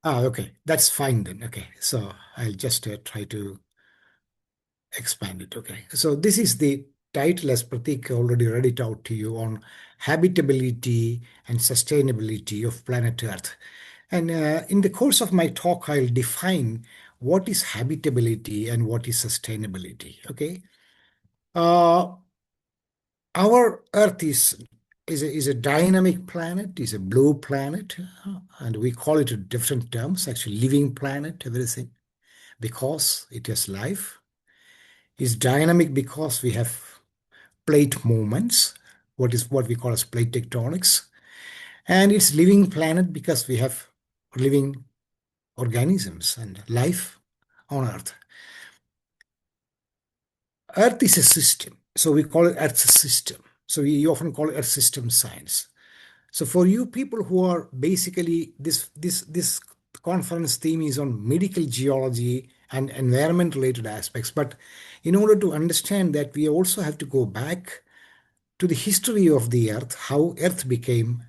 Okay, that's fine then. Okay, so I'll just try to expand it. Okay, so this is the title as Pratik already read it out to you on habitability and sustainability of planet Earth. And in the course of my talk, I'll define what is habitability and what is sustainability. Okay, uh, our Earth is a dynamic planet, is a blue planet, and we call it in different terms. Actually, living planet, everything, because it has life. Is dynamic because we have plate movements, what we call as plate tectonics, and it's living planet because we have living organisms and life on Earth. Earth is a system, so we call it Earth's system. So we often call it Earth system science. So for you people who are basically this conference theme is on medical geology and environment related aspects, but in order to understand that, we also have to go back to the history of the Earth, how Earth became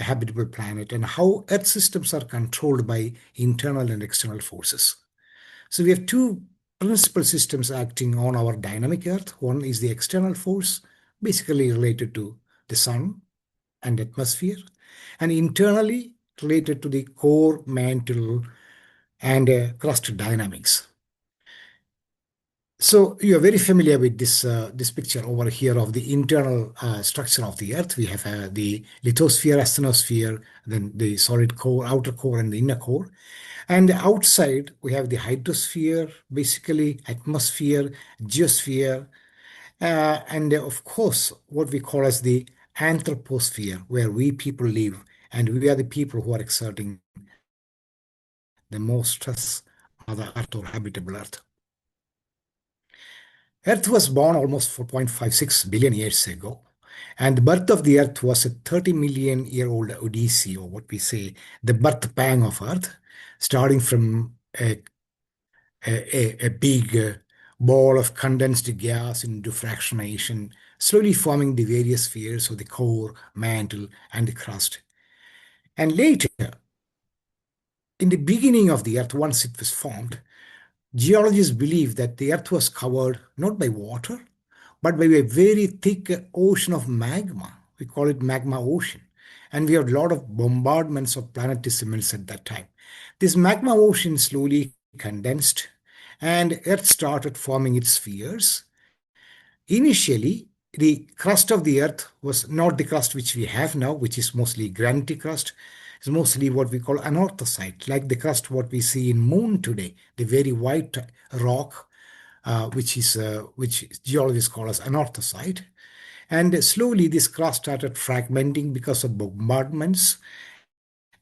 a habitable planet, and how Earth systems are controlled by internal and external forces. So we have two principal systems acting on our dynamic Earth. One is the external force, basically related to the sun and atmosphere, and internally related to the core, mantle, and crust dynamics. So you are very familiar with this picture over here of the internal structure of the Earth. We have the lithosphere, asthenosphere, then the solid core, outer core, and the inner core. And outside, we have the hydrosphere, basically atmosphere, geosphere, and of course, what we call as the anthroposphere, where we people live, and we are the people who are exerting the most stress on the Earth or habitable Earth. Earth was born almost 4.56 billion years ago, and the birth of the Earth was a 30 million year old odyssey, or what we say, the birth pang of Earth, starting from a big ball of condensed gas into fractionation, slowly forming the various spheres of the core, mantle, and the crust. And later, in the beginning of the Earth, once it was formed, geologists believe that the Earth was covered not by water, but by a very thick ocean of magma. We call it magma ocean. And we had a lot of bombardments of planetesimals at that time. This magma ocean slowly condensed, and Earth started forming its spheres. Initially, the crust of the Earth was not the crust which we have now, which is mostly granite crust. It's mostly what we call anorthosite, like the crust what we see in Moon today, the very white rock, which geologists call as anorthosite. And slowly, this crust started fragmenting because of bombardments,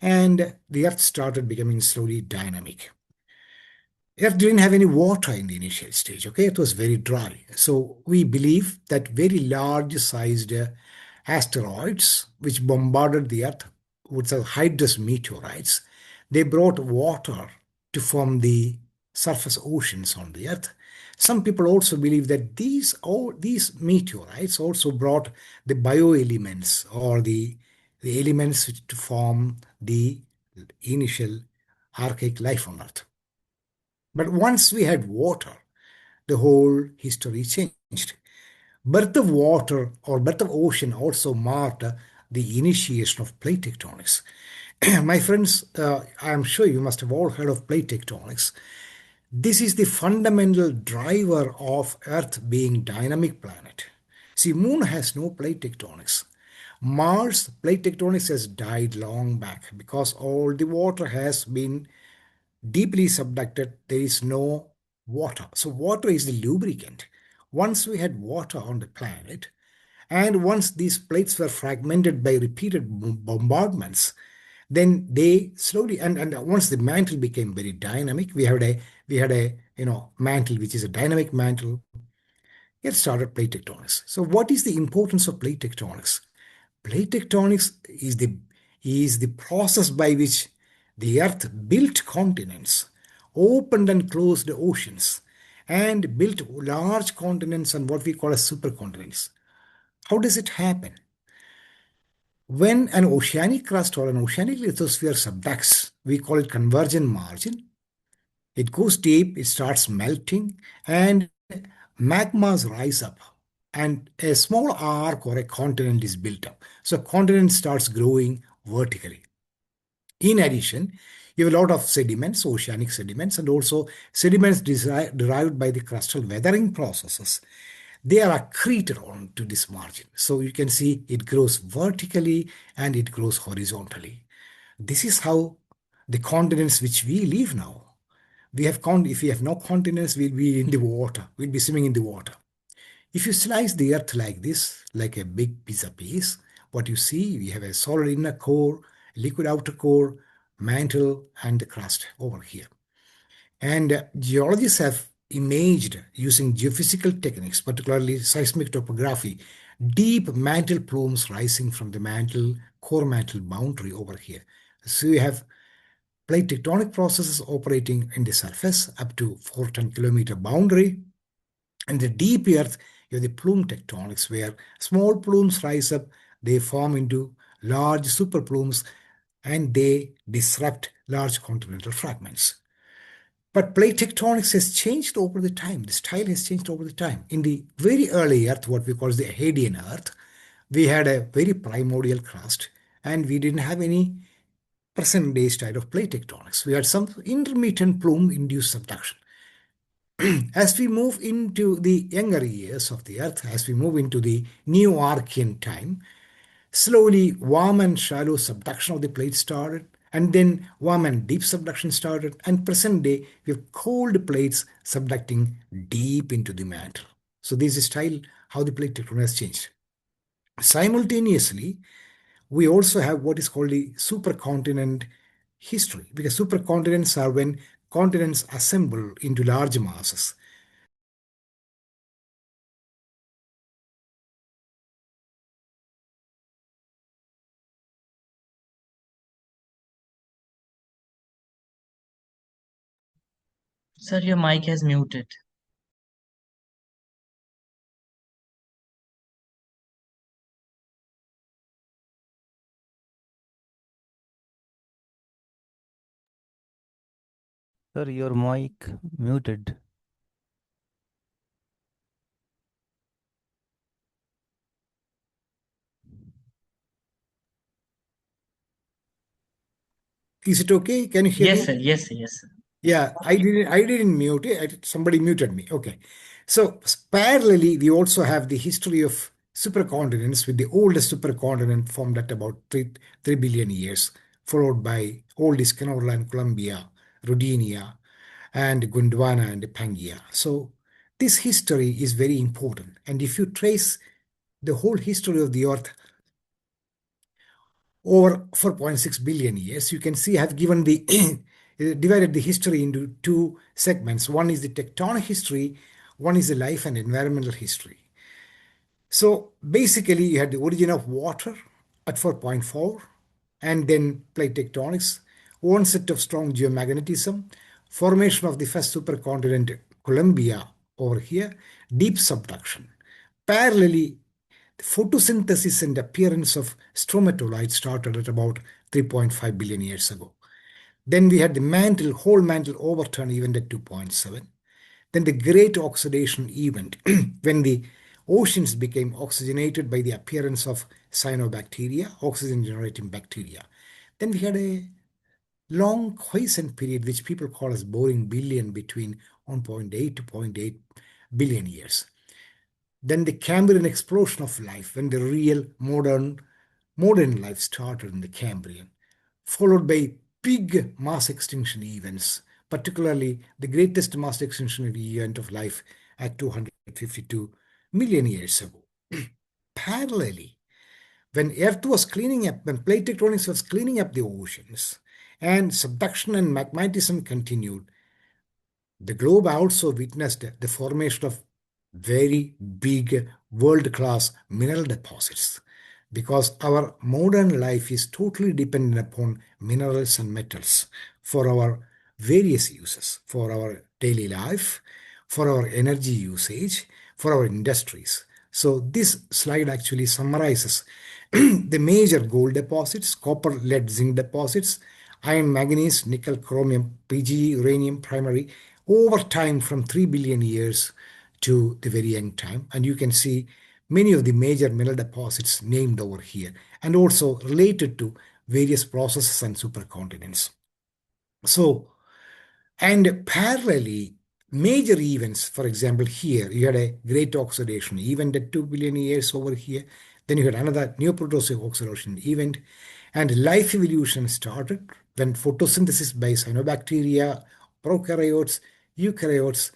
and the Earth started becoming slowly dynamic. Earth didn't have any water in the initial stage, okay? It was very dry. So we believe that very large sized asteroids which bombarded the Earth, which are hydrous meteorites, they brought water to form the surface oceans on the Earth. Some people also believe that these meteorites also brought the bioelements, or the elements which to form the initial archaic life on Earth. But once we had water, the whole history changed. Birth of water or birth of ocean also marked the initiation of plate tectonics. My friends, I am sure you must have all heard of plate tectonics. This is the fundamental driver of Earth being dynamic planet. See, Moon has no plate tectonics. Mars plate tectonics has died long back because all the water has been deeply subducted. There is no water. So water is the lubricant. Once we had water on the planet, and once these plates were fragmented by repeated bombardments, then they slowly, and once the mantle became very dynamic, we had a mantle which is a dynamic mantle. It started plate tectonics. So what is the importance of plate tectonics? Plate tectonics is the process by which the Earth built continents, opened and closed oceans, and built large continents and what we call as supercontinents. How does it happen? When an oceanic crust or an oceanic lithosphere subducts, we call it convergent margin. It goes deep, it starts melting, and magmas rise up. And a small arc or a continent is built up. So, continent starts growing vertically. In addition, you have a lot of sediments, oceanic sediments, and also sediments derived by the crustal weathering processes. They are accreted onto this margin. So you can see it grows vertically and it grows horizontally. This is how the continents which we live now. If we have no continents, we'll be in the water. We'll be swimming in the water. If you slice the earth like this, like a big pizza piece, what you see, we have a solid inner core, liquid outer core, mantle, and the crust over here. And geologists have imaged using geophysical techniques, particularly seismic topography, deep mantle plumes rising from the core mantle boundary over here. So you have plate tectonic processes operating in the surface up to 410-kilometer boundary. And the deep earth, you have the plume tectonics, where small plumes rise up, they form into large super plumes, and they disrupt large continental fragments. But plate tectonics has changed over the time. The style has changed over the time. In the very early Earth, what we call the Hadean Earth, we had a very primordial crust, and we didn't have any present day style of plate tectonics. We had some intermittent plume induced subduction. As we move into the younger years of the Earth, as we move into the new Archean time, slowly warm and shallow subduction of the plate started, and then warm and deep subduction started, and present day we have cold plates subducting deep into the mantle. So this is style how the plate tectonics has changed. Simultaneously, we also have what is called the supercontinent history, because supercontinents are when continents assemble into large masses. Sir, your mic has muted. Sir, your mic muted. Is it okay? Can you hear Yes, me? sir. Yes, sir. Yes, sir. Yeah, I didn't mute it. Somebody muted me. Okay. So parallelly, we also have the history of supercontinents, with the oldest supercontinent formed at about 3 billion years, followed by oldest Canola, Colombia, Rodinia, and Gondwana and Pangaea. So this history is very important. And if you trace the whole history of the Earth over 4.6 billion years, you can see I have given the divided the history into two segments. One is the tectonic history, one is the life and environmental history. So basically, you had the origin of water at 4.4, and then plate tectonics, one set of strong geomagnetism, formation of the first supercontinent Columbia over here, deep subduction. Parallelly, photosynthesis and appearance of stromatolites started at about 3.5 billion years ago. Then we had the whole mantle overturn event at 2.7. Then the great oxidation event, when the oceans became oxygenated by the appearance of cyanobacteria, oxygen generating bacteria. Then we had a long quiescent period, which people call as boring billion, between 1.8 to zero point 0.8 billion years. Then the Cambrian explosion of life, when the real modern life started in the Cambrian, followed by big mass extinction events, particularly the greatest mass extinction event of life at 252 million years ago. Parallelly, when Earth was cleaning up, when plate tectonics was cleaning up the oceans, and subduction and magmatism continued, the globe also witnessed the formation of very big world-class mineral deposits, because our modern life is totally dependent upon minerals and metals for our various uses, for our daily life, for our energy usage, for our industries. So this slide actually summarizes the major gold deposits, copper, lead, zinc deposits, iron, manganese, nickel, chromium, Pg, uranium, primary, over time from 3 billion years to the very young time. And you can see many of the major mineral deposits named over here and also related to various processes and supercontinents. So, and parallelly, major events, for example, here you had a great oxidation event at 2 billion years over here. Then you had another neoprotosic oxidation event. And life evolution started when photosynthesis by cyanobacteria, prokaryotes, eukaryotes,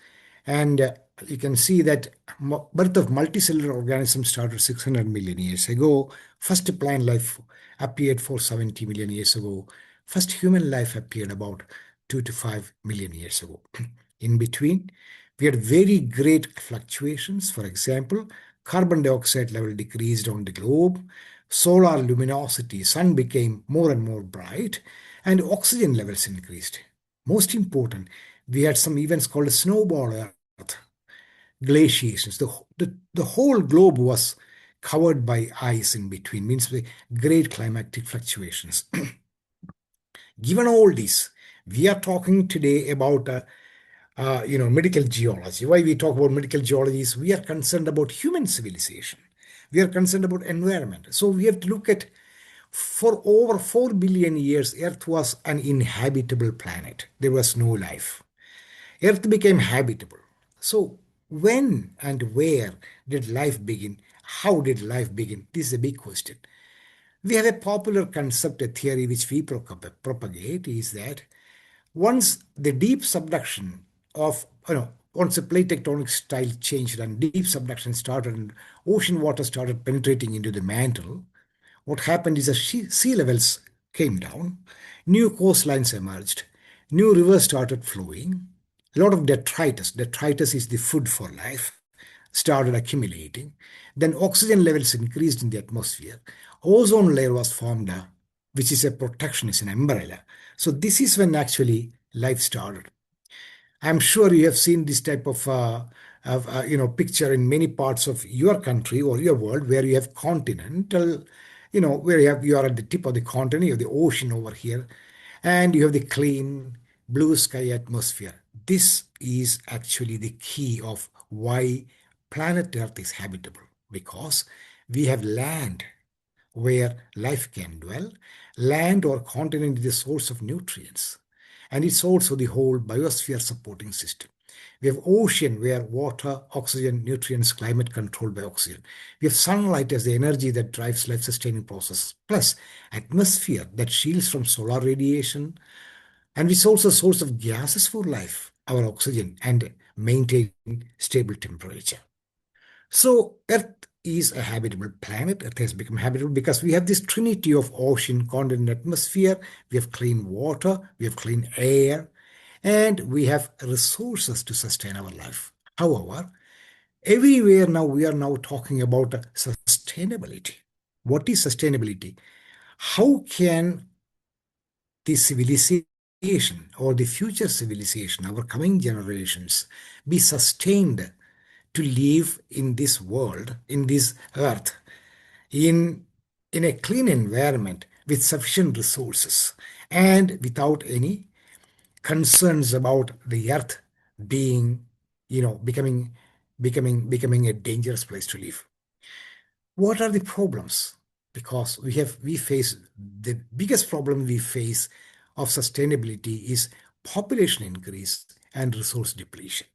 and you can see that birth of multicellular organisms started 600 million years ago. First plant life appeared 470 million years ago. First human life appeared about 2 to 5 million years ago. In between, we had very great fluctuations. For example, carbon dioxide level decreased on the globe, solar luminosity, sun became more and more bright, and oxygen levels increased. Most important, we had some events called snowball Earth, glaciations. The whole globe was covered by ice in between, means the great climatic fluctuations. Given all this, we are talking today about medical geology. Why we talk about medical geology is we are concerned about human civilization. We are concerned about environment. So we have to look at for over 4 billion years, Earth was an inhabitable planet. There was no life. Earth became habitable. So when and where did life begin? How did life begin? This is a big question. We have a popular concept, a theory which we propagate is that once the deep subduction of, once the plate tectonic style changed and deep subduction started and ocean water started penetrating into the mantle, what happened is the sea levels came down, new coastlines emerged, new rivers started flowing, a lot of detritus, detritus is the food for life, started accumulating. Then oxygen levels increased in the atmosphere. Ozone layer was formed, which is a protection, is an umbrella. So this is when actually life started. I'm sure you have seen this type of picture in many parts of your country or your world where you have continental, where you are at the tip of the continent, you have the ocean over here, and you have the clean blue sky atmosphere. This is actually the key of why planet Earth is habitable because we have land where life can dwell. Land or continent is the source of nutrients, and it's also the whole biosphere supporting system. We have ocean where water, oxygen, nutrients, climate controlled by oxygen. We have sunlight as the energy that drives life-sustaining process, plus atmosphere that shields from solar radiation, and which is also a source of gases for life, our oxygen, and maintain stable temperature. So Earth is a habitable planet. Earth has become habitable because we have this trinity of ocean, continent, atmosphere. We have clean water, we have clean air, and we have resources to sustain our life. However, everywhere now we are now talking about sustainability. What is sustainability? How can the civilization or the future civilization, our coming generations, be sustained to live in this world, in this earth, in, in a clean environment with sufficient resources and without any concerns about the earth being, becoming a dangerous place to live. What are the problems? Because we face the biggest problem we face of sustainability is population increase and resource depletion.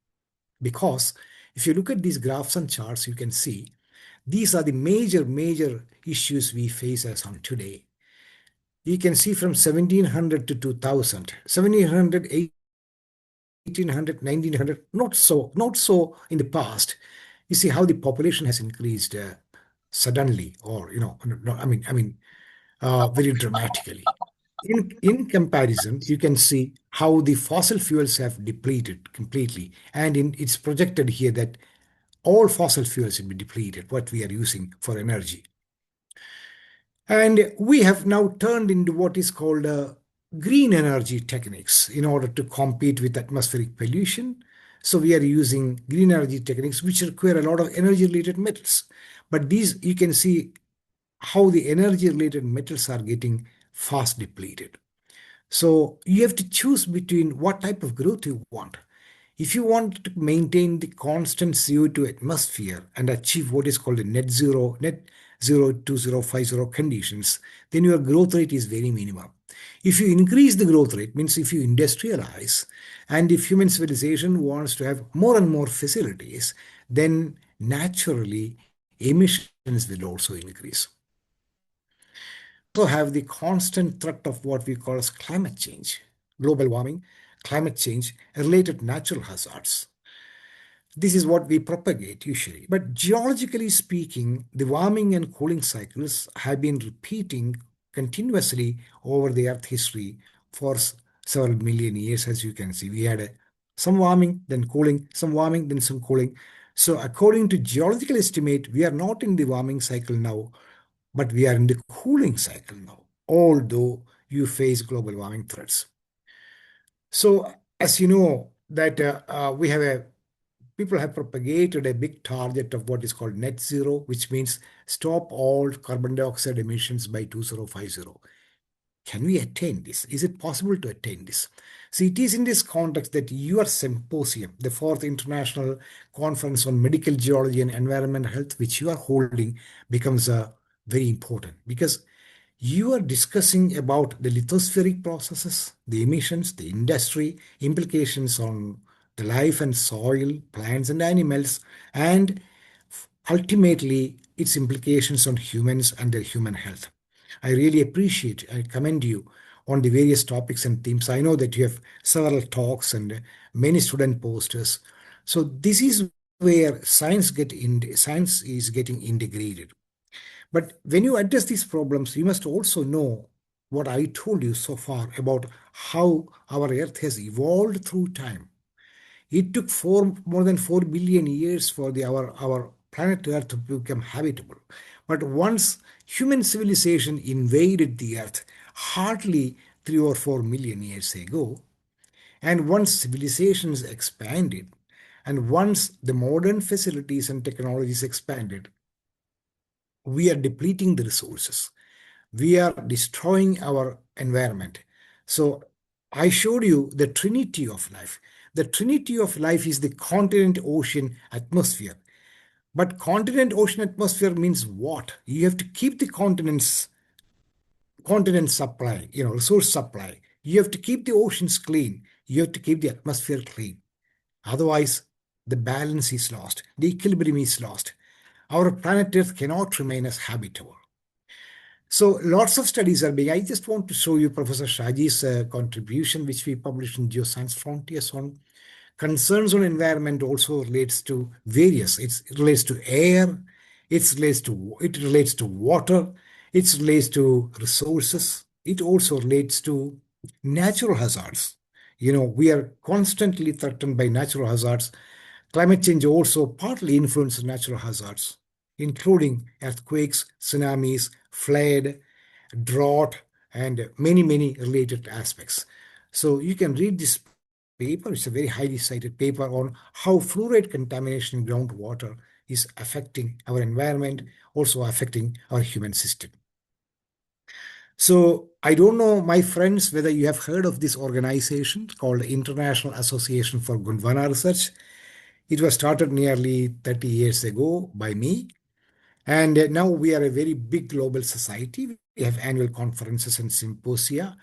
Because if you look at these graphs and charts, you can see these are the major issues we face as on today. You can see from 1700 to 2000, 1700, 1800, 1900, not so in the past. You see how the population has increased suddenly, or no, very dramatically. In comparison, you can see how the fossil fuels have depleted completely, and it's projected here that all fossil fuels will be depleted, what we are using for energy. And we have now turned into what is called green energy techniques in order to compete with atmospheric pollution. So we are using green energy techniques, which require a lot of energy-related metals. But these, you can see how the energy-related metals are getting fast depleted. So you have to choose between what type of growth you want. If you want to maintain the constant CO2 atmosphere and achieve what is called a net zero 2050 conditions, then your growth rate is very minimum. If you increase the growth rate, means if you industrialize and if human civilization wants to have more and more facilities, then naturally emissions will also increase. Also have the constant threat of what we call as climate change, global warming, climate change, related natural hazards. This is what we propagate usually. But geologically speaking, the warming and cooling cycles have been repeating continuously over the Earth history for several million years, as you can see. We had some warming, then cooling, some warming, then some cooling. So, according to geological estimate, we are not in the warming cycle now, but we are in the cooling cycle now, although you face global warming threats. So, as you know, that we have a people have propagated a big target of what is called net zero, which means stop all carbon dioxide emissions by 2050. Can we attain this? Is it possible to attain this? See, it is in this context that your symposium, the fourth international conference on medical geology and environmental health, which you are holding, becomes very important because you are discussing about the lithospheric processes, the emissions, the industry, implications on the life and soil, plants and animals, and ultimately its implications on humans and their human health. I really appreciate, I commend you on the various topics and themes. I know that you have several talks and many student posters. So this is where science is getting integrated. But when you address these problems, you must also know what I told you so far about how our Earth has evolved through time. It took more than 4 billion years for our planet Earth to become habitable. But once human civilization invaded the Earth, hardly 3 or 4 million years ago, and once civilizations expanded, and once the modern facilities and technologies expanded, we are depleting the resources. We are destroying our environment. So I showed you the trinity of life. The trinity of life is the continent, ocean, atmosphere. But continent, ocean, atmosphere means what? You have to keep the continent supply, resource supply. You have to keep the oceans clean. You have to keep the atmosphere clean. Otherwise, the balance is lost. The equilibrium is lost. Our planet Earth cannot remain as habitable. So lots of studies are being. I just want to show you Professor Shaji's contribution, which we published in Geoscience Frontiers on concerns on environment also relates to various. It relates to air, it relates to water, it relates to resources. It also relates to natural hazards. We are constantly threatened by natural hazards. Climate change also partly influences natural hazards, including earthquakes, tsunamis, flood, drought, and many, many related aspects. So you can read this paper. It's a very highly cited paper on how fluoride contamination in groundwater is affecting our environment, also affecting our human system. So I don't know, my friends, whether you have heard of this organization called International Association for Gondwana Research. It was started nearly 30 years ago by me. And now we are a very big global society. We have annual conferences and symposia.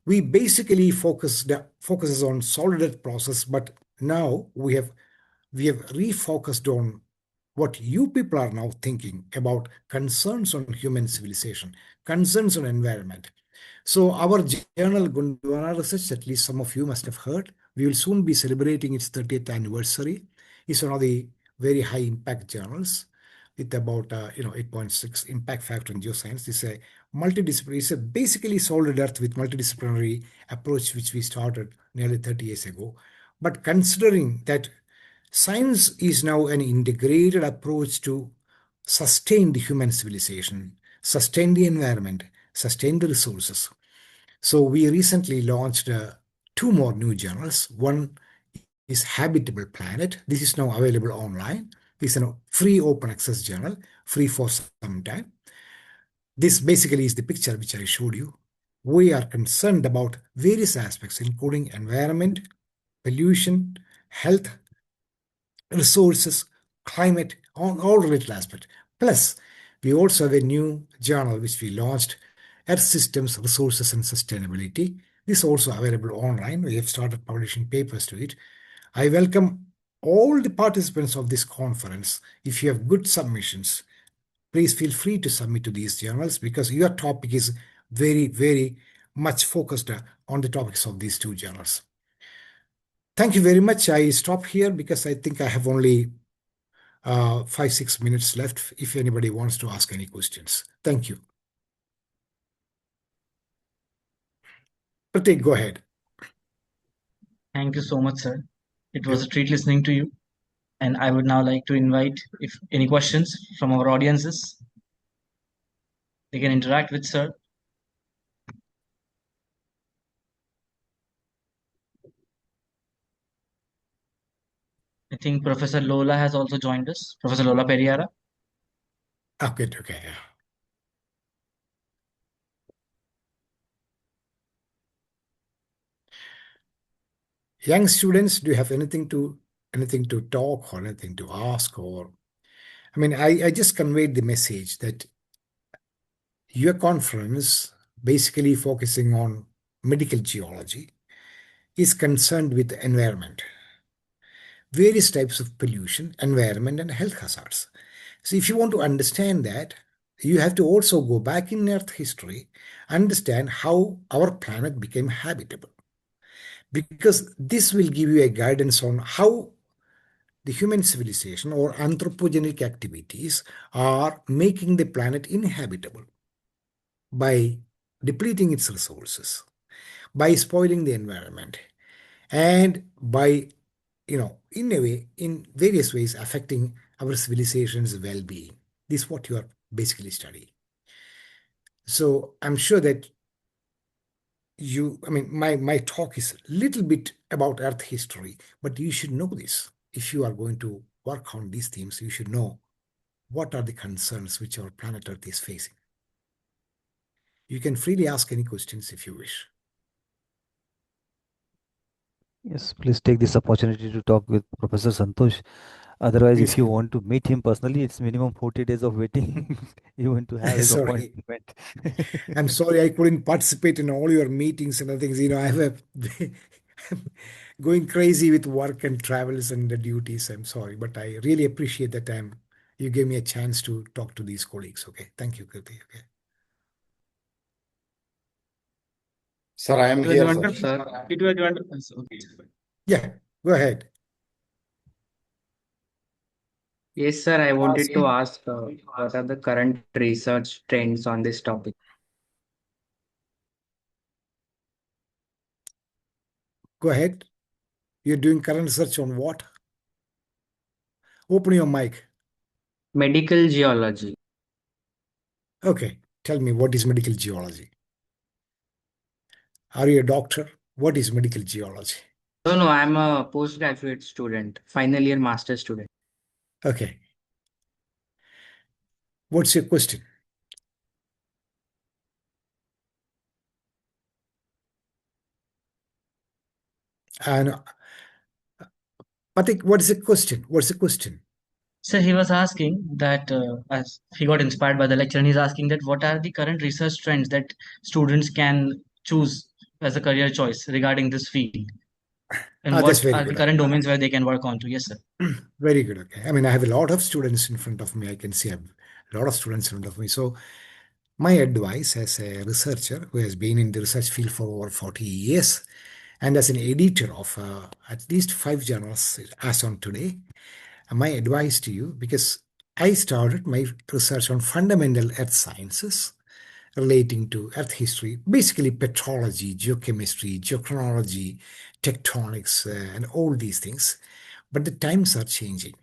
We basically focuses on solid earth process, but now we have refocused on what you people are now thinking about concerns on human civilization, concerns on environment. So our journal Gondwana Research, at least some of you must have heard, we will soon be celebrating its 30th anniversary. It's one of the very high impact journals with about 8.6 impact factor in geoscience. It's a multidisciplinary, it's a basically solid earth with multidisciplinary approach, which we started nearly 30 years ago. But considering that science is now an integrated approach to sustain the human civilization, sustain the environment, sustain the resources. So we recently launched two more new journals. One is Habitable Planet. This is now available online. It's a free open access journal, free for some time. This basically is the picture which I showed you. We are concerned about various aspects, including environment, pollution, health, resources, climate, on all related aspects. Plus, we also have a new journal which we launched, Earth Systems, Resources and Sustainability. This is also available online. We have started publishing papers to it. I welcome all the participants of this conference. If you have good submissions, please feel free to submit to these journals because your topic is very, very much focused on the topics of these two journals. Thank you very much. I stop here because I think I have only 5, 6 minutes left if anybody wants to ask any questions. Thank you. Pratik, go ahead. Thank you so much, sir. It was a You- treat listening to you. And I would now like to invite if any questions from our audiences, they can interact with sir. I think Professor Lola has also joined us. Professor Lola Periara. Okay, okay. Yeah. Young students, do you have anything to talk or anything to ask? Or I mean, I just conveyed the message that your conference, basically focusing on medical geology, is concerned with the environment, various types of pollution, environment, and health hazards. So, if you want to understand that, you have to also go back in Earth history, understand how our planet became habitable, because this will give you a guidance on how the human civilization or anthropogenic activities are making the planet inhabitable by depleting its resources, by spoiling the environment, and by, in a way, in various ways, affecting our civilization's well being. This is what you are basically studying. So I'm sure that I mean, my talk is a little bit about Earth history, but you should know this. If you are going to work on these themes, you should know what are the concerns which our planet Earth is facing. You can freely ask any questions if you wish. Yes, please take this opportunity to talk with Professor Santosh. Otherwise, Please, if you want to meet him personally, it's minimum 40 days of waiting. You want to have his sorry. appointment. I'm sorry I couldn't participate in all your meetings and other things. I have I'm going crazy with work and travels and the duties. I'm sorry, but I really appreciate the time you gave me a chance to talk to these colleagues. Okay, thank you, Kirti. Okay, Sir, I am It was a here, sir. wonderful, sir. It was wonderful. Okay. yeah, go ahead. Yes, sir. I wanted to Asking. ask what are the current research trends on this topic? Go ahead. You're doing current research on what? Open your mic. Medical geology. Okay, tell me what is medical geology? Are you a doctor? What is medical geology? No, no, I'm a postgraduate student, final year master student. Okay, what's your question? And Patik, what is the question? What's the question? So he was asking that as he got inspired by the lecture, and he's asking that what are the current research trends that students can choose as a career choice regarding this field, and That's what very are the good. current domains where they can work on to? Yes, sir. Very good. Okay. I mean, I have a lot of students in front of me. I can see I have a lot of students in front of me. So, my advice as a researcher who has been in the research field for over 40 years and as an editor of at least 5 journals as on today, my advice to you, because I started my research on fundamental earth sciences relating to earth history, basically petrology, geochemistry, geochronology, tectonics, and all these things. But the times are changing.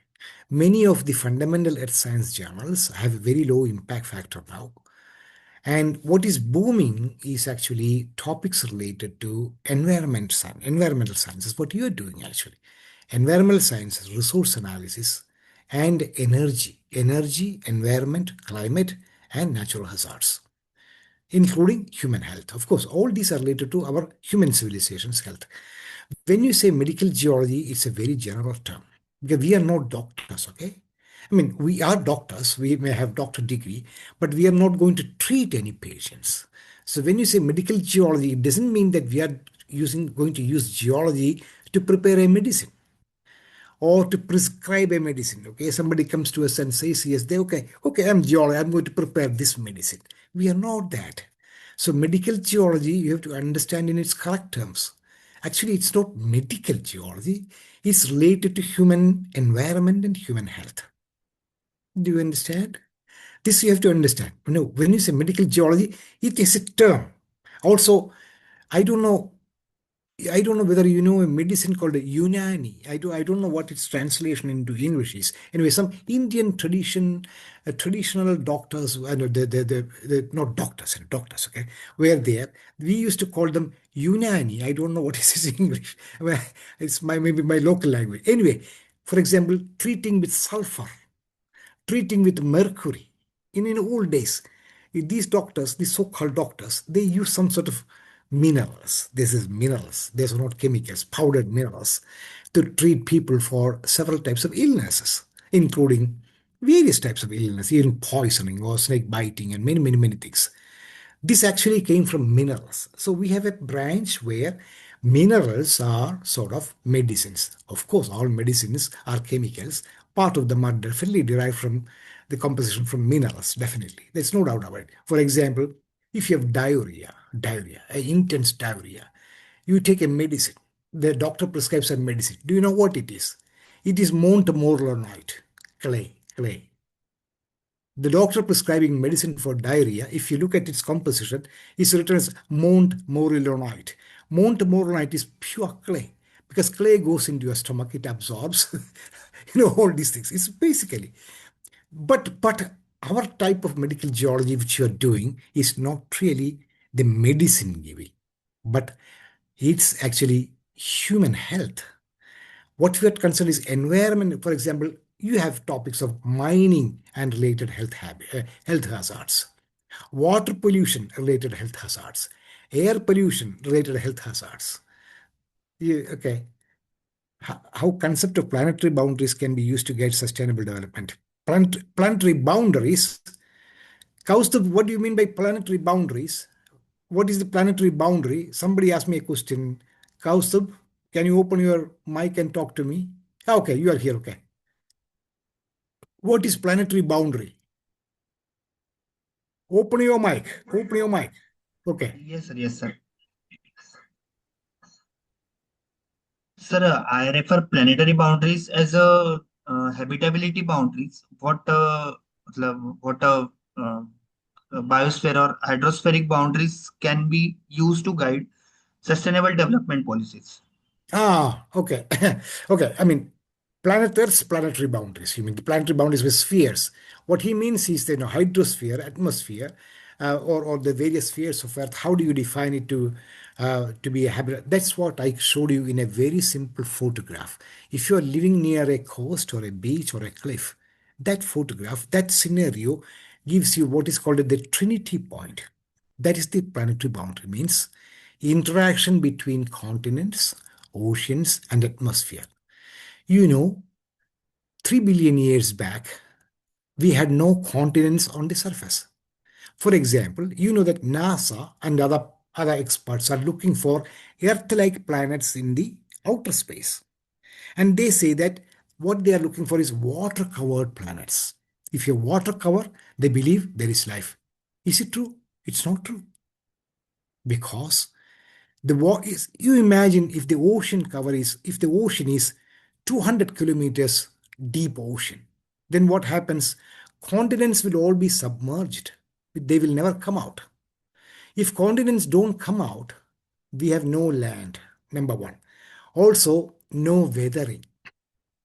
Many of the fundamental earth science journals have a very low impact factor now. And what is booming is actually topics related to environmental sciences, what you're doing actually. environmental sciences, resource analysis, and energy, environment, climate, and natural hazards, including human health. Of course, all these are related to our human civilization's health. When you say medical geology, it's a very general term because we are not doctors, okay? I mean, we are doctors, we may have doctor degree, but we are not going to treat any patients. So when you say medical geology, it doesn't mean that we are going to use geology to prepare a medicine or to prescribe a medicine. Okay, somebody comes to us and says, yes, okay, I'm geology, I'm going to prepare this medicine. We are not that. So medical geology, you have to understand in its correct terms. Actually, it's not medical geology. It's related to human environment and human health. Do you understand? This you have to understand. No, when you say medical geology, it is a term. Also, I don't know I don't know whether you know a medicine called Unani. I don't know what its translation into English is. Anyway, some Indian traditional doctors, I know the not doctors, doctors, okay, were there. We used to call them Unani. I don't know what is in English. Well, it's maybe my local language. Anyway, for example, treating with sulfur, treating with mercury. In old days, these doctors, these so-called doctors, they use some sort of minerals. This is minerals. These are not chemicals, powdered minerals, to treat people for several types of illnesses, including various types of illness, even poisoning or snake biting and many, many, many things. This actually came from minerals. So we have a branch where minerals are sort of medicines. Of course, all medicines are chemicals. Part of them are definitely derived from the composition from minerals, definitely. There's no doubt about it. For example, if you have diarrhea, intense diarrhea, you take a medicine. The doctor prescribes a medicine. Do you know what it is? It is Montmorillonite, clay. The doctor prescribing medicine for diarrhea, if you look at its composition, is written as Montmorillonite. Montmorillonite is pure clay because clay goes into your stomach, it absorbs, all these things. It's basically, but our type of medical geology which you are doing is not really the medicine giving, but it's actually human health. What we are concerned is environment. For example, you have topics of mining and related health hazards, water pollution related health hazards, air pollution related health hazards. Okay, how concept of planetary boundaries can be used to guide sustainable development. Planetary boundaries. Kaustubh, what do you mean by planetary boundaries? What is the planetary boundary? Somebody asked me a question. Kaustubh, can you open your mic and talk to me? Okay, you are here. Okay. What is planetary boundary? Open your mic. Open your mic. Okay. Yes, sir. Yes, sir. Sir, I refer planetary boundaries as a habitability boundaries. What biosphere or hydrospheric boundaries can be used to guide sustainable development policies. Okay. Okay. I mean, planetary boundaries. You mean the planetary boundaries with spheres. What he means is the hydrosphere, atmosphere, or the various spheres of Earth. How do you define it to be a habitat? That's what I showed you in a very simple photograph. If you are living near a coast or a beach or a cliff, that photograph, that scenario gives you what is called the Trinity point. That is the planetary boundary, means interaction between continents, oceans, and atmosphere. You know, 3 billion years back, we had no continents on the surface. For example, you know that NASA and other experts are looking for Earth-like planets in the outer space. And they say that what they are looking for is water-covered planets. If you water cover, they believe there is life. Is it true? It's not true. Because you imagine if the ocean is 200 kilometers deep ocean, then what happens? Continents will all be submerged. They will never come out. If continents don't come out, we have no land, number one. Also, no weathering.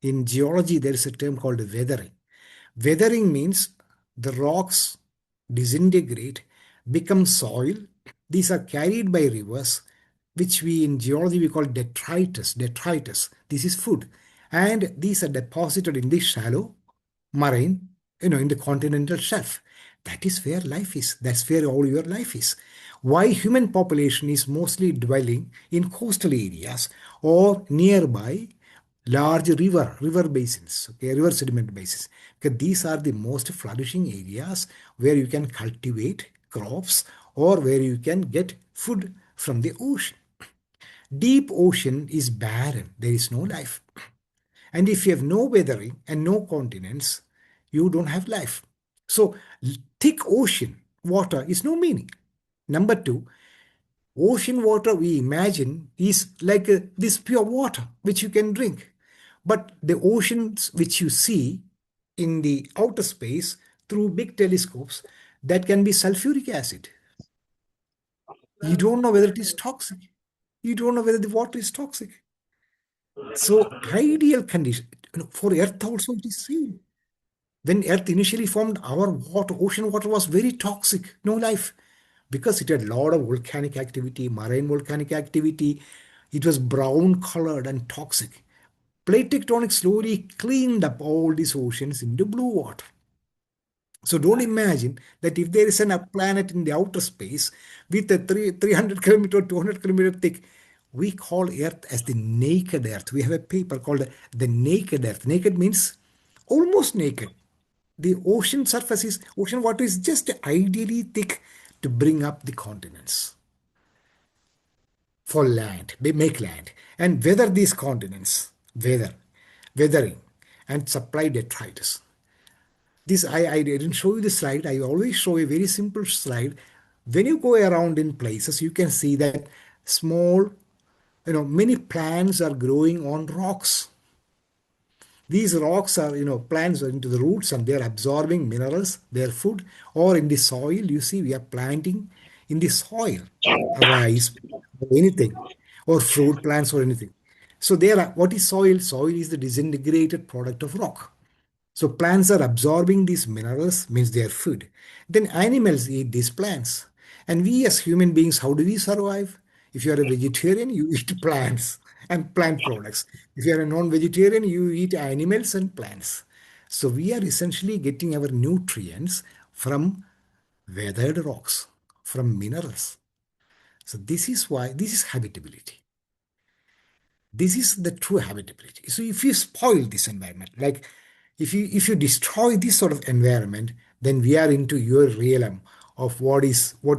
In geology, there is a term called weathering. Weathering means the rocks disintegrate, become soil. These are carried by rivers, which we in geology we call detritus. Detritus. This is food. And these are deposited in the shallow marine, in the continental shelf. That is where life is. That's where all your life is. Why human population is mostly dwelling in coastal areas or nearby large river basins, okay, river sediment basins, because these are the most flourishing areas where you can cultivate crops or where you can get food from the ocean. Deep ocean is barren. There is no life. And if you have no weathering and no continents, you don't have life. So thick ocean water is no meaning. Number two, ocean water we imagine is like this pure water which you can drink. But the oceans which you see in the outer space through big telescopes, that can be sulfuric acid. You don't know whether it is toxic. You don't know whether the water is toxic. So ideal condition, for Earth also it is same. When Earth initially formed, our water, ocean water was very toxic, no life, because it had a lot of volcanic activity, marine volcanic activity. It was brown colored and toxic. Plate tectonics slowly cleaned up all these oceans into blue water. So don't imagine that if there is a planet in the outer space with a 300 kilometer, 200 kilometer thick, we call Earth as the naked Earth. We have a paper called the naked Earth. Naked means almost naked. The ocean surface is, ocean water is just ideally thick to bring up the continents for land. They make land and weather these continents, weathering and supply detritus. This I didn't show you the slide. I always show a very simple slide. When you go around in places, you can see that small, many plants are growing on rocks. These rocks are, plants are into the roots and they're absorbing minerals, their food, or in the soil. You see, we are planting in the soil, rice, or anything, or fruit plants or anything. So there are, what is soil? Soil is the disintegrated product of rock. So plants are absorbing these minerals, means their food. Then animals eat these plants. And we as human beings, how do we survive? If you are a vegetarian, you eat plants and plant products. If you are a non-vegetarian, you eat animals and plants. So we are essentially getting our nutrients from weathered rocks, from minerals. So this is why this is habitability. This is the true habitability. So if you spoil this environment, like if you destroy this sort of environment, then we are into your realm of what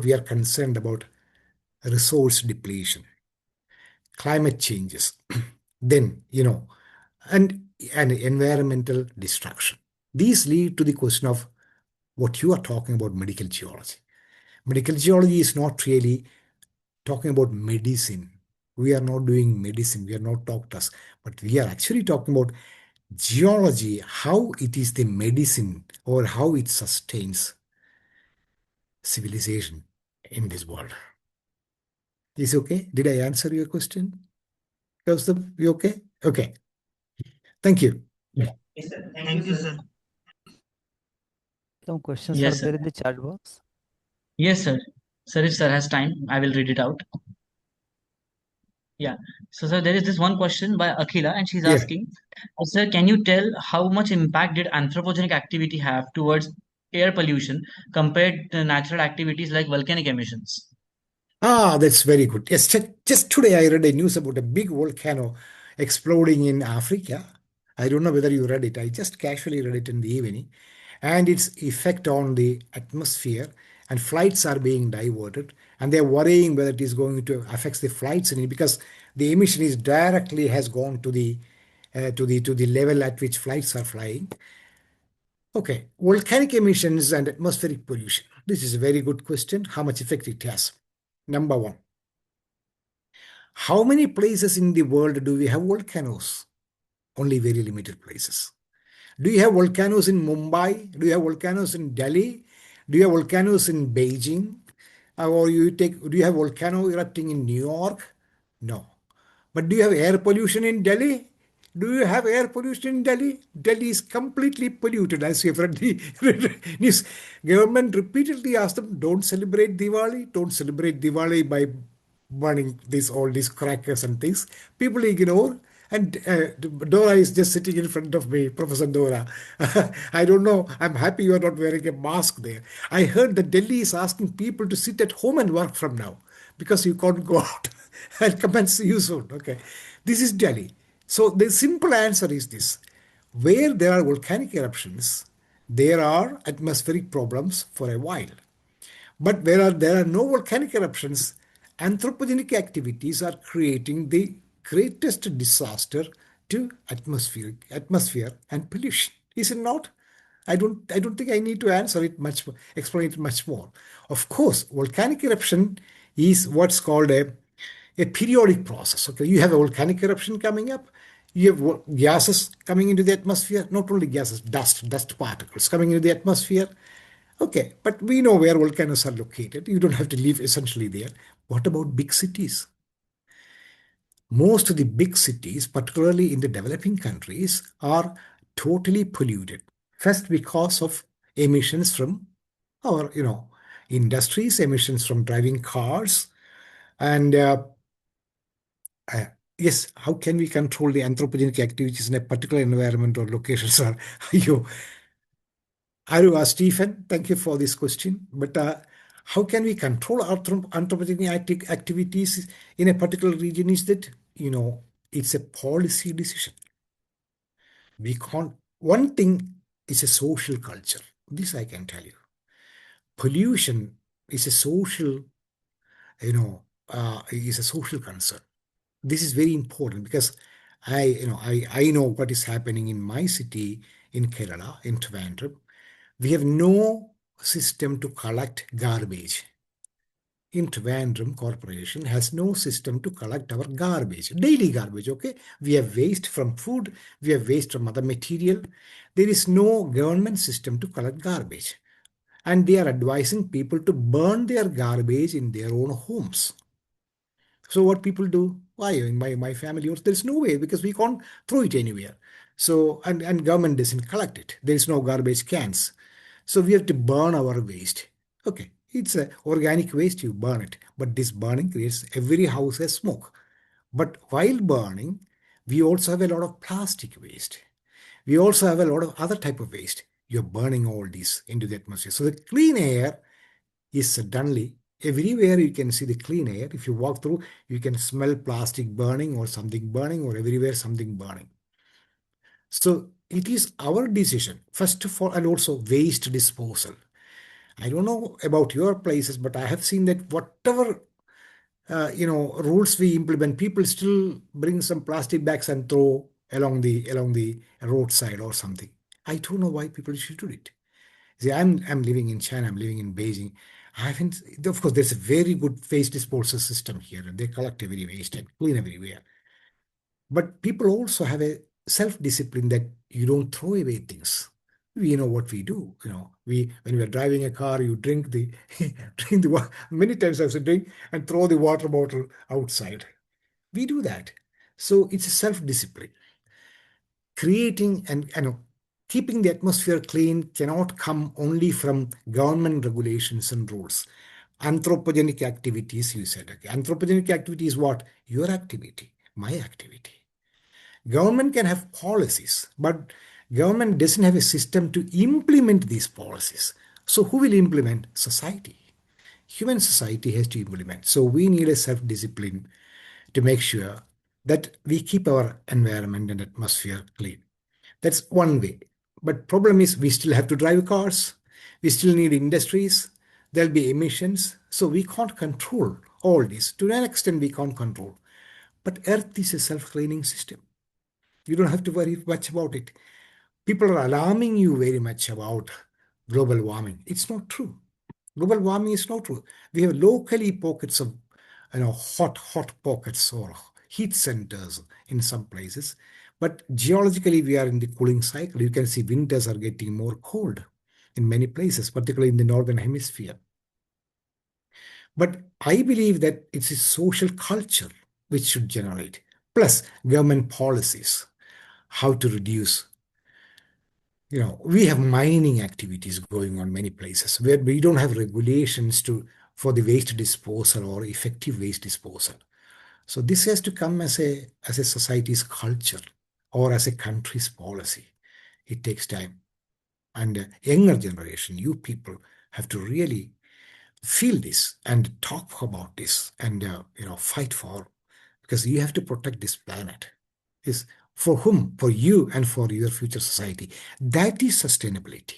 we are concerned about: resource depletion, climate changes, then and environmental destruction. These lead to the question of what you are talking about: medical geology. Medical geology is not really talking about medicine. We are not doing medicine. We are not doctors, but we are actually talking about geology, how it is the medicine or how it sustains civilization in this world. Is okay? Did I answer your question? You okay? Okay. Thank you. Thank you, sir. Some questions are Yes, sir. there in the chat box. Yes, sir. Sir, if sir has time, I will read it out. Yeah. So, sir, there is this one question by Akhila, and she's Yeah. asking, sir, can you tell how much impact did anthropogenic activity have towards air pollution compared to natural activities like volcanic emissions? That's very good. Yes, just today I read a news about a big volcano exploding in Africa. I don't know whether you read it. I just casually read it in the evening. And its effect on the atmosphere, and flights are being diverted. And they're worrying whether it is going to affect the flights because the emission is directly has gone to the level at which flights are flying. Okay, volcanic emissions and atmospheric pollution. This is a very good question. How much effect it has? Number one, how many places in the world do we have volcanoes? Only very limited places. Do you have volcanoes in Mumbai? Do you have volcanoes in Delhi? Do you have volcanoes in Beijing? Do you have volcano erupting in New York? No. But do you have air pollution in Delhi? Do you have air pollution in Delhi? Delhi is completely polluted, as you've read the news. Government repeatedly asked them, don't celebrate Diwali. Don't celebrate Diwali by burning all these crackers and things. People ignore. And Dora is just sitting in front of me, Professor Dora. I don't know. I'm happy you are not wearing a mask there. I heard that Delhi is asking people to sit at home and work from now because you can't go out. I'll come and see you soon. Okay. This is Delhi. So the simple answer is this. Where there are volcanic eruptions, there are atmospheric problems for a while. But where there are no volcanic eruptions, anthropogenic activities are creating the greatest disaster to atmosphere and pollution. Is it not? I don't think I need to answer it much, explain it much more. Of course, volcanic eruption is what's called a periodic process. Okay, you have a volcanic eruption coming up. You have gases coming into the atmosphere, not only gases, dust particles coming into the atmosphere. Okay, but we know where volcanoes are located. You don't have to live essentially there. What about big cities? Most of the big cities, particularly in the developing countries, are totally polluted. First, because of emissions from our, industries, emissions from driving cars, and uh, yes, how can we control the anthropogenic activities in a particular environment or location, sir? you Stephen, thank you for this question. But how can we control our anthropogenic activities in a particular region? Is that, it's a policy decision. We can't, one thing is a social culture. This I can tell you. Pollution is a social, is a social concern. This is very important because I know what is happening in my city in Kerala, in Trivandrum. We have no system to collect garbage. In Trivandrum Corporation has no system to collect our garbage, daily garbage, okay? We have waste from food, we have waste from other material. There is no government system to collect garbage. And they are advising people to burn their garbage in their own homes. So what people do? Why in my family? There's no way because we can't throw it anywhere. So and government doesn't collect it. There is no garbage cans. So we have to burn our waste. Okay, it's a organic waste. You burn it, but this burning creates every house has smoke. But while burning, we also have a lot of plastic waste. We also have a lot of other type of waste. You're burning all these into the atmosphere. So the clean air is suddenly everywhere you can see the clean air. If you walk through, you can smell plastic burning or something burning or everywhere something burning. So it is our decision, first of all, and also waste disposal. I don't know about your places, but I have seen that whatever rules we implement, people still bring some plastic bags and throw along the roadside or something. I don't know why people should do it. See, I'm living in China. I'm living in Beijing. I haven't. Of course, there's a very good waste disposal system here, and they collect every waste and clean everywhere. But people also have a self-discipline that you don't throw away things. We know what we do. We when we are driving a car, you drink the drink the many times I've said drink and throw the water bottle outside. We do that. So it's a self-discipline. Creating and keeping the atmosphere clean cannot come only from government regulations and rules. Anthropogenic activities, you said. Okay. Anthropogenic activity is what? Your activity, my activity. Government can have policies, but government doesn't have a system to implement these policies. So who will implement? Society. Human society has to implement. So we need a self-discipline to make sure that we keep our environment and atmosphere clean. That's one way. But problem is we still have to drive cars. We still need industries. There'll be emissions. So we can't control all this. To an extent, we can't control. But Earth is a self-cleaning system. You don't have to worry much about it. People are alarming you very much about global warming. It's not true. Global warming is not true. We have locally pockets of, hot pockets or heat centers in some places. But geologically, we are in the cooling cycle. You can see winters are getting more cold in many places, particularly in the northern hemisphere. But I believe that it's a social culture which should generate, plus government policies, how to reduce. We have mining activities going on many places where we don't have regulations for the waste disposal or effective waste disposal. So this has to come as a society's culture or as a country's policy. It takes time. And younger generation, you people have to really feel this and talk about this and fight for, because you have to protect this planet. Is for whom? For you and for your future society. That is sustainability.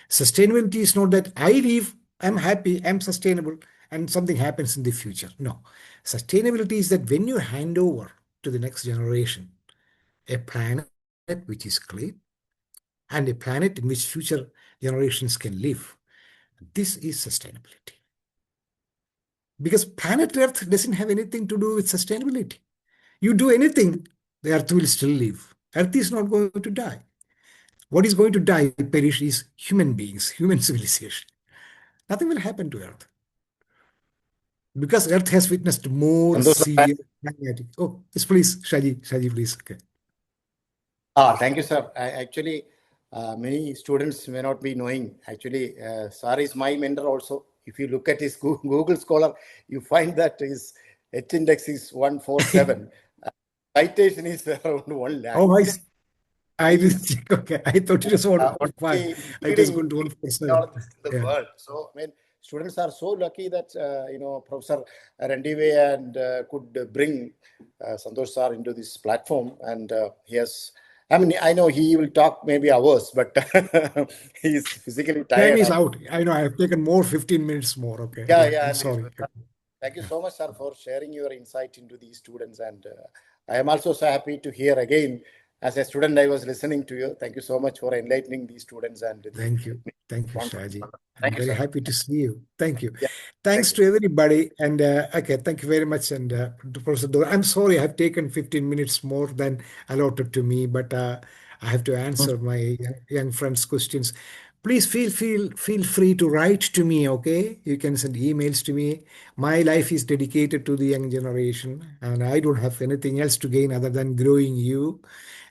Sustainability is not that I live, I'm happy, I'm sustainable, and something happens in the future. No. Sustainability is that when you hand over to the next generation a planet which is clean and a planet in which future generations can live, this is sustainability. Because planet Earth doesn't have anything to do with sustainability. You do anything, the Earth will still live. Earth is not going to die. What is going to die, perish, is human beings, human civilization. Nothing will happen to Earth because Earth has witnessed more Santosh, severe climatic. Oh, yes, please, Shaji, please. Okay. thank you, sir. Actually, many students may not be knowing. Actually, sir is my mentor also. If you look at his Google Scholar, you find that his H index is 147. Citation is around 1 lakh. Oh, I He didn't is think. Okay, I thought it was 1.5. only It was leading going to 1.7. technologists in the Yeah. world. So, I mean, students are so lucky that Professor Randive and could bring Santosh sir into this platform, and he has. I mean, I know he will talk maybe hours, but he is physically Time tired. is out. I know I have taken more 15 minutes more. Okay. Yeah, Yeah, yeah. I'm And sorry. thank you so much, sir, for sharing your insight into these students. And I am also so happy to hear again, as a student, I was listening to you. Thank you so much for enlightening these students and the Thank you. Thank you, conference. Shaji. I'm Thank you, very sir. happy to see you. Thank you. Yeah, Thanks thank you. to everybody. And okay, thank you very much. And to Professor Dor, I'm sorry I have taken 15 minutes more than allotted to me, but I have to answer my young friends' questions. Please feel free to write to me, okay? You can send emails to me. My life is dedicated to the young generation, and I don't have anything else to gain other than growing you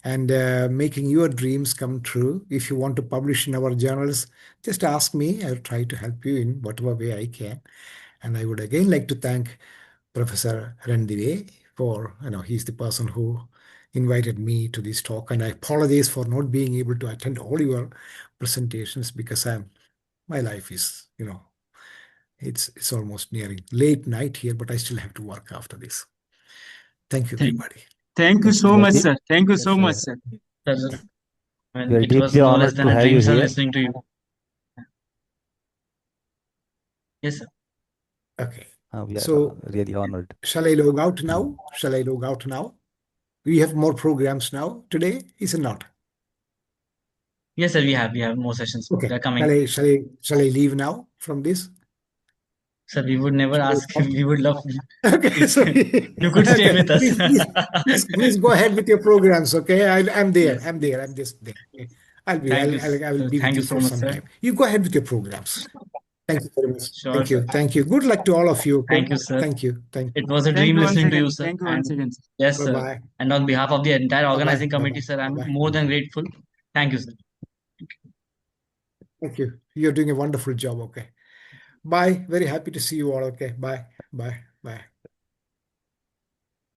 and making your dreams come true. If you want to publish in our journals, just ask me. I'll try to help you in whatever way I can. And I would again like to thank Professor Randive for, he's the person who invited me to this talk. And I apologize for not being able to attend all your presentations because my life is, it's almost nearing late night here, but I still have to work after this. Thank you, Thank, everybody. thank you Thank you. so We are much, deep, sir. Thank you so yes, much, sir. Sir, we are it was deeply no less honored than to a have you dream, sir, here. listening to you. Yes, sir. Okay. We are So really honored. shall I log out now? Shall I log out now? We have more programs now today, is it not? Yes, sir. We have more sessions. Okay. They're Shall coming. I shall I shall I leave now from this? Sir, we would never Shall I ask. stop? We would love Okay, if sorry. you could stay Okay. with us. Please go ahead with your programs. Okay. I'm there. Yes. I'm there. I'm just there. Okay. Thank you. I will be with Thank you you so for much, some sir. time. You go ahead with your programs. Thank you very much. Sure, Thank sir. you. Thank you. Good luck to all of you. Okay. Thank you, sir. Thank you. Thank It you. was a Thank dream you once listening to again. you, sir. Thank you And once again. yes, Bye sir. bye. And on behalf of the entire Bye bye. organizing Bye committee, bye. sir, Bye I'm bye. more than grateful. Thank you, sir. Thank you. You're doing a wonderful job. Okay. Bye. Very happy to see you all. Okay. Bye. Bye. Bye.